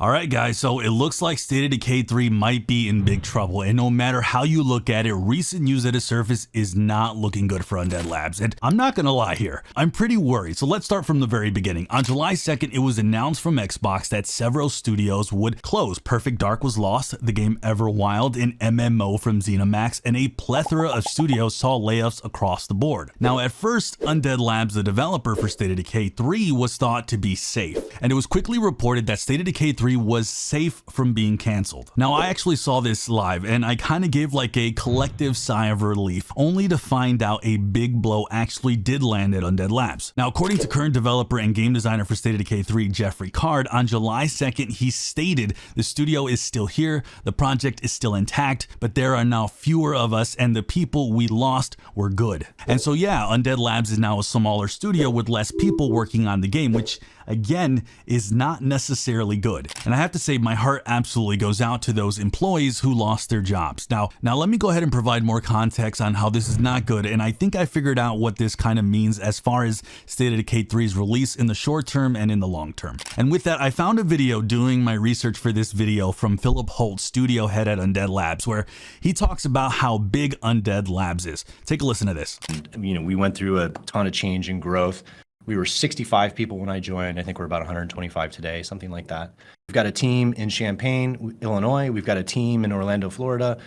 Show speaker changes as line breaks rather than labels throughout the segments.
Alright guys, so it looks like State of Decay 3 might be in big trouble, and no matter how you look at it, recent news that has surfaced is not looking good for Undead Labs, and I'm not gonna lie here, I'm pretty worried. So let's start from the very beginning. On July 2nd, it was announced from Xbox that several studios would close. Perfect Dark was lost, the game Everwild, an MMO from ZeniMax, and a plethora of studios saw layoffs across the board. Now at first, Undead Labs, the developer for State of Decay 3, was thought to be safe, and it was quickly reported that State of Decay 3 was safe from being canceled. Now I actually saw this live and I kind of gave like a collective sigh of relief, only to find out a big blow actually did land at Undead Labs. Now according to current developer and game designer for State of Decay 3, Jeffrey Card, on July 2nd he stated the studio is still here, the project is still intact, but there are now fewer of us and the people we lost were good. And so yeah, Undead Labs is now a smaller studio with less people working on the game, which again is not necessarily good. And I have to say my heart absolutely goes out to those employees who lost their jobs. Now let me go ahead and provide more context on how this is not good, and I think I figured out what this kind of means as far as State of Decay 3's release in the short term and in the long term. And with that, I found a video doing my research for this video from Philip Holt, studio head at Undead Labs, where he talks about how big Undead Labs is. Take a listen to this.
You know, we went through a ton of change and growth. We were 65 people when I joined. I think we're about 125 today, something like that. We've got a team in Champaign, Illinois. We've got a team in Orlando, Florida.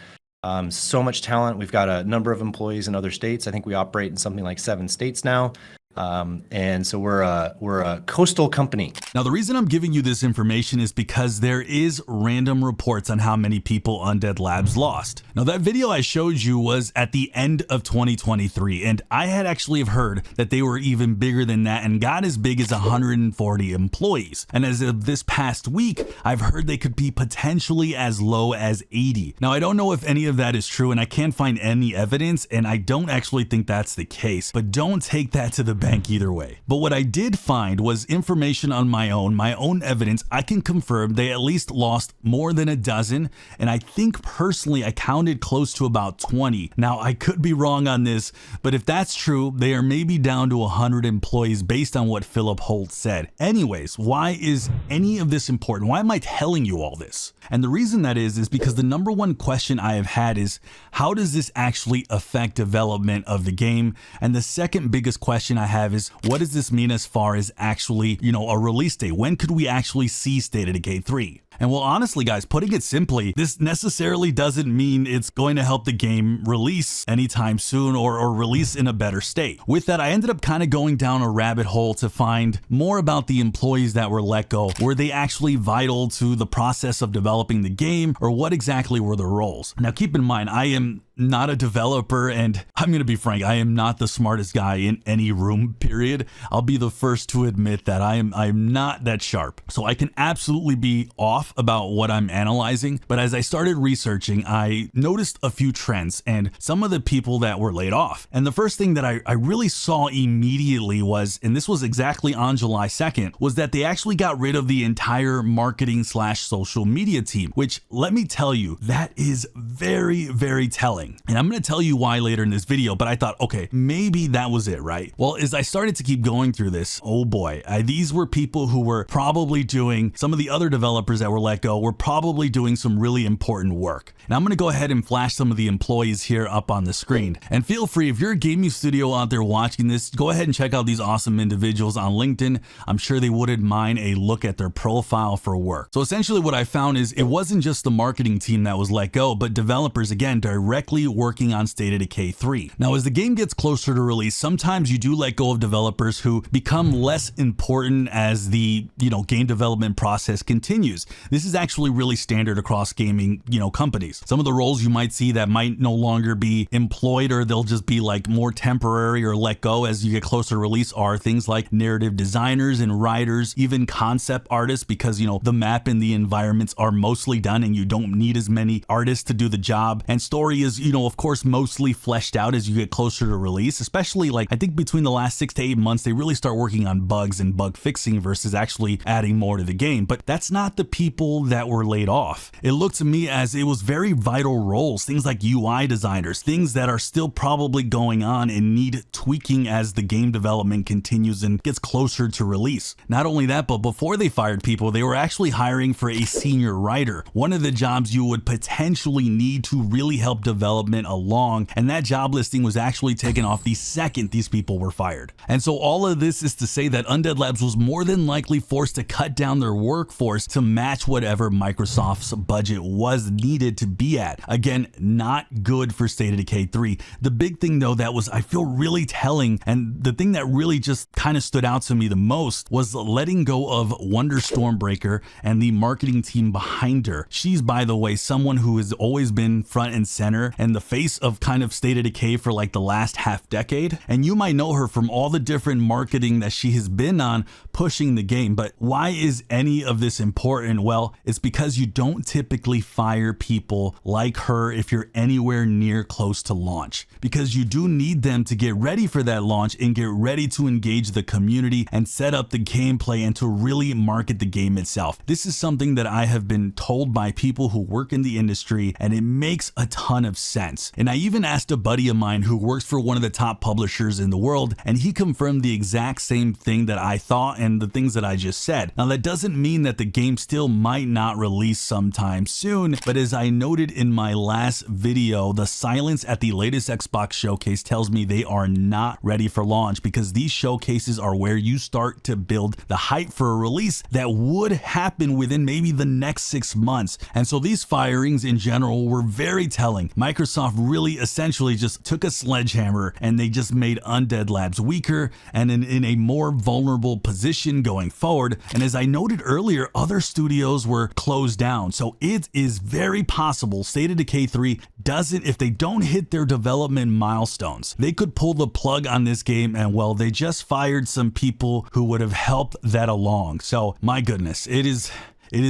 So much talent. We've got a number of employees in other states. I think we operate in something like 7 states now. And so we're a coastal company.
Now the reason I'm giving you this information is because there is random reports on how many people Undead Labs lost. Now that video I showed you was at the end of 2023, and I had actually heard that they were even bigger than that and got as big as 140 employees. And as of this past week, I've heard they could be potentially as low as 80. Now I don't know if any of that is true, and I can't find any evidence, and I don't actually think that's the case, but don't take that to the bank either way. But what I did find was information on my own evidence. I can confirm they at least lost more than a dozen, and I think personally I counted close to about 20. Now I could be wrong on this, but if that's true, they are maybe down to 100 employees based on what Philip Holt said. Anyways, why is any of this important? Why am I telling you all this? And the reason that is because the number one question I have had is, how does this actually affect development of the game? And the second biggest question I have is, what does this mean as far as actually, a release date? When could we actually see State of Decay 3? And well, honestly guys, putting it simply, this necessarily doesn't mean it's going to help the game release anytime soon or release in a better state. With that, I ended up kind of going down a rabbit hole to find more about the employees that were let go. Were they actually vital to the process of developing the game, or what exactly were their roles? Now keep in mind, I am not a developer, and I'm gonna be frank, I am not the smartest guy in any room, period. I'll be the first to admit that I am not that sharp. So I can absolutely be off about what I'm analyzing, but as I started researching, I noticed a few trends and some of the people that were laid off. And the first thing that I really saw immediately was, and this was exactly on July 2nd, was that they actually got rid of the entire marketing / social media team, which let me tell you, that is very, very telling. And I'm going to tell you why later in this video, but I thought, okay, maybe that was it, right? Well, as I started to keep going through this, oh boy, these were people who were probably doing, some of the other developers that were let go were probably doing some really important work. And I'm going to go ahead and flash some of the employees here up on the screen. And feel free, if you're a gaming studio out there watching this, go ahead and check out these awesome individuals on LinkedIn. I'm sure they wouldn't mind a look at their profile for work. So essentially what I found is it wasn't just the marketing team that was let go, but developers, again, directly working on State of Decay 3. Now, as the game gets closer to release, sometimes you do let go of developers who become less important as the, game development process continues. This is actually really standard across gaming, companies. Some of the roles you might see that might no longer be employed, or they'll just be like more temporary or let go as you get closer to release, are things like narrative designers and writers, even concept artists, because, the map and the environments are mostly done and you don't need as many artists to do the job. And story is, of course, mostly fleshed out as you get closer to release, especially like I think between the last 6 to 8 months, they really start working on bugs and bug fixing versus actually adding more to the game. But that's not the people that were laid off. It looked to me as it was very vital roles, things like UI designers, things that are still probably going on and need tweaking as the game development continues and gets closer to release. Not only that, but before they fired people, they were actually hiring for a senior writer, one of the jobs you would potentially need to really help development along, and that job listing was actually taken off the second these people were fired. And so all of this is to say that Undead Labs was more than likely forced to cut down their workforce to match whatever Microsoft's budget was needed to be at. Again, not good for State of Decay 3. The big thing though that was, I feel, really telling, and the thing that really just kind of stood out to me the most was letting go of Wonder Stormbreaker and the marketing team behind her. She's, by the way, someone who has always been front and center and the face of kind of State of Decay for like the last half decade. And you might know her from all the different marketing that she has been on pushing the game. But why is any of this important? Well, it's because you don't typically fire people like her if you're anywhere near close to launch, because you do need them to get ready for that launch and get ready to engage the community and set up the gameplay and to really market the game itself. This is something that I have been told by people who work in the industry, and it makes a ton of sense. And I even asked a buddy of mine who works for one of the top publishers in the world, and he confirmed the exact same thing that I thought and the things that I just said. Now, that doesn't mean that the game still might not release sometime soon, but as I noted in my last video, the silence at the latest Xbox showcase tells me they are not ready for launch, because these showcases are where you start to build the hype for a release that would happen within maybe the next 6 months. And so these firings in general were very telling. Microsoft really essentially just took a sledgehammer and they just made Undead Labs weaker and in a more vulnerable position going forward. And as I noted earlier, other studios were closed down. So it is very possible State of Decay 3 doesn't, if they don't hit their development milestones, they could pull the plug on this game, and well, they just fired some people who would have helped that along. So my goodness, it is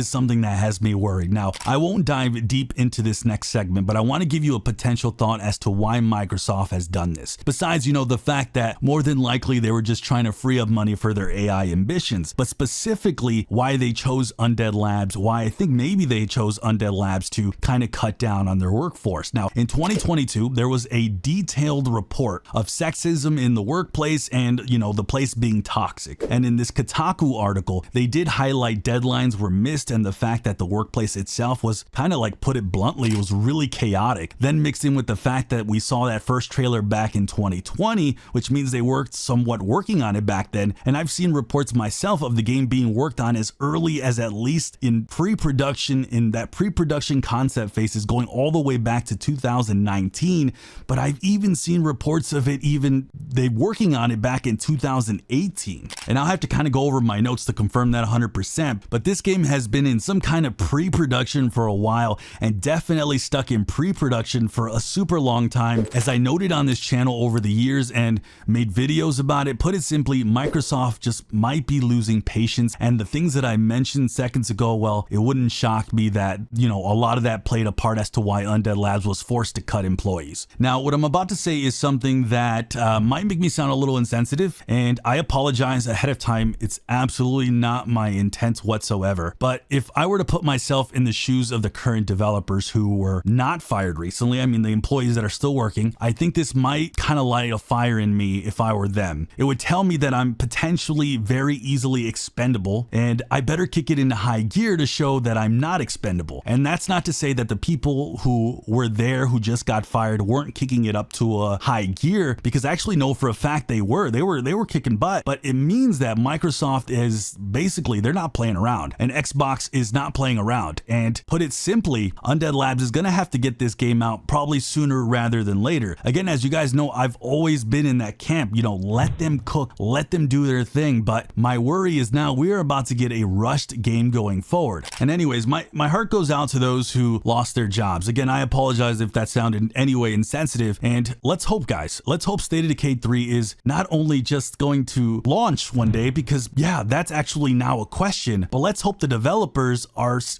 something that has me worried. Now, I won't dive deep into this next segment, but I want to give you a potential thought as to why Microsoft has done this. Besides, the fact that more than likely they were just trying to free up money for their AI ambitions, but specifically why they chose Undead Labs, why I think maybe they chose Undead Labs to kind of cut down on their workforce. Now, in 2022, there was a detailed report of sexism in the workplace and, the place being toxic. And in this Kotaku article, they did highlight deadlines were missed and the fact that the workplace itself was kind of, like, put it bluntly, it was really chaotic. Then mixed in with the fact that we saw that first trailer back in 2020, which means they worked somewhat working on it back then. And I've seen reports myself of the game being worked on as early as at least in pre-production, in that pre-production concept phases going all the way back to 2019. But I've even seen reports of it they working on it back in 2018. And I'll have to kind of go over my notes to confirm that 100%. But this game has been in some kind of pre-production for a while, and definitely stuck in pre-production for a super long time. As I noted on this channel over the years and made videos about it, put it simply, Microsoft just might be losing patience. And the things that I mentioned seconds ago, well, it wouldn't shock me that, a lot of that played a part as to why Undead Labs was forced to cut employees. Now, what I'm about to say is something that might make me sound a little insensitive, and I apologize ahead of time. It's absolutely not my intent whatsoever. But if I were to put myself in the shoes of the current developers who were not fired recently, I mean the employees that are still working, I think this might kind of light a fire in me if I were them. It would tell me that I'm potentially very easily expendable, and I better kick it into high gear to show that I'm not expendable. And that's not to say that the people who were there who just got fired weren't kicking it up to a high gear, because I actually know for a fact they were kicking butt. But it means that Microsoft is basically, they're not playing around, and Xbox is not playing around. And put it simply, Undead Labs is going to have to get this game out probably sooner rather than later. Again, as you guys know, I've always been in that camp, let them cook, let them do their thing. But my worry is now we're about to get a rushed game going forward. And anyways, my heart goes out to those who lost their jobs. Again, I apologize if that sounded in any way insensitive. And let's hope, guys, let's hope State of Decay 3 is not only just going to launch one day, because yeah, that's actually now a question, but let's hope the developers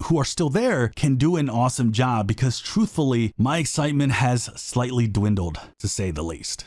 who are still there can do an awesome job, because truthfully, my excitement has slightly dwindled, to say the least.